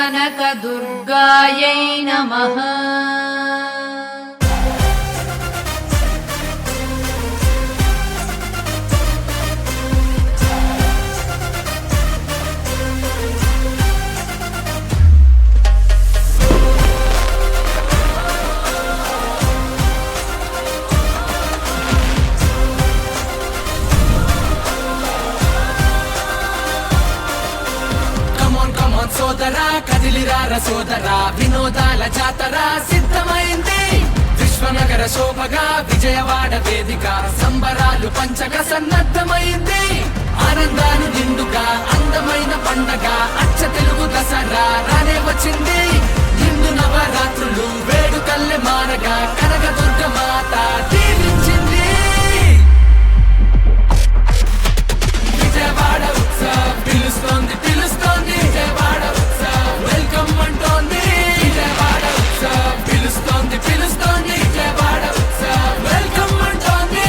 కనకదుర్గాయై నమః. సోదరా కదిలిరార సోదరా, వినోదాల జాతర సిద్ధమైంది. విశ్వనగర శోభగా విజయవాడ వేదిక, సంబరాలు పంచగ సన్నద్ధమైంది. ఆనందాలు నిండుగా అందమైన పండగ, అచ్చ తెలుగు దసరా రానే వచ్చింది. నిండు నవరాత్రులు వేడుకల్లె మారగా, కనకదుర్గ మాత దీవించింది. విజయవాడ ఉత్సవ్ పిలుస్తోంది పిలుస్తోంది, విజయవాడ ఉత్సవ్ వెల్కమ్ అంటోంది. విజయవాడ ఉత్సవ్ పిలుస్తోంది పిలుస్తోంది, విజయవాడ ఉత్సవ్ వెల్కమ్ అంటోంది.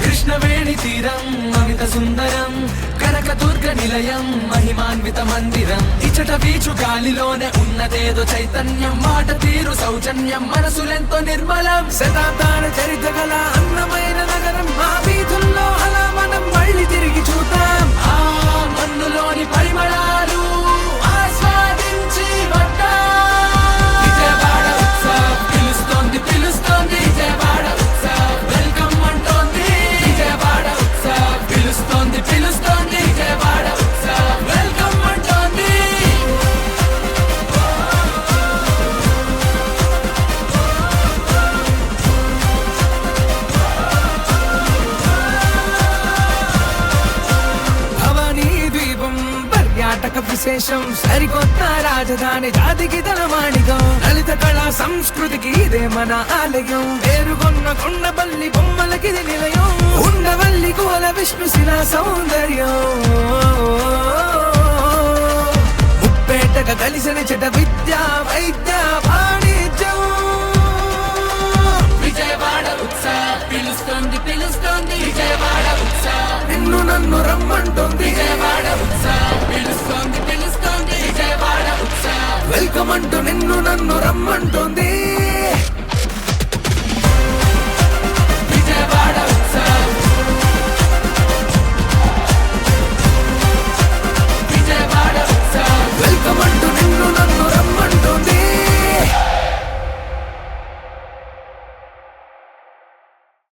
కృష్ణవేణి తీరం అమిత సుందరం, కనకదుర్గ నిలయం మహిమాన్విత మందిరం. ఇచ్చట వీచు గాలిలోనే ఉన్నదేదో చైతన్యం, మాట తీరు సౌజన్యం మనసులెంతో నిర్మలం. శతాబ్దాల చరిత్ర గల అన్నమైన నగరం, మా వీధుల్లో అలా మనం మళ్ళీ తిరిగి చూద్దాం. ఆ మన్నులోని పరిమళాలు ఆస్వాదించి వద్దాం. విజయవాడ ఉత్సవ్ పిలుస్తోంది పిలుస్తోంది, విజయవాడ ఉత్సవ్ వెల్కమ్ అంటోంది. విజయవాడ ఉత్సవ్ పిలుస్తోంది పిలుస్తోంది, విజయవాడ ఉత్సవ్ వెల్కమ్ అంటోంది. భవానీ ద్వీపం పర్యాటక విశేషం, సరికొత్త రాజధాని జాతికి తన మాణికం. లలిత కళా సంస్కృతికి ఇదే మన ఆలయం, పేరుగొన్న కొండపల్లి బొమ్మలకిది నిలయం. ఉండవల్లి కోల విష్ణుశిలా సౌందర్యం, ముప్పేటగా కలిసిన చెట విద్య వైద్య వాణిజ్యం. విజయవాడ ఉత్సవ్ పిలుస్తోంది పిలుస్తోంది, విజయవాడ ఉత్సవ్ నిన్ను నన్ను రమ్మంటోంది. విజయవాడ ఉత్సవ్ పిలుస్తోంది పిలుస్తోంది, విజయవాడ ఉత్సవ్ వెల్కమ్ అంటూ నిన్ను నన్ను రమ్మంటోంది.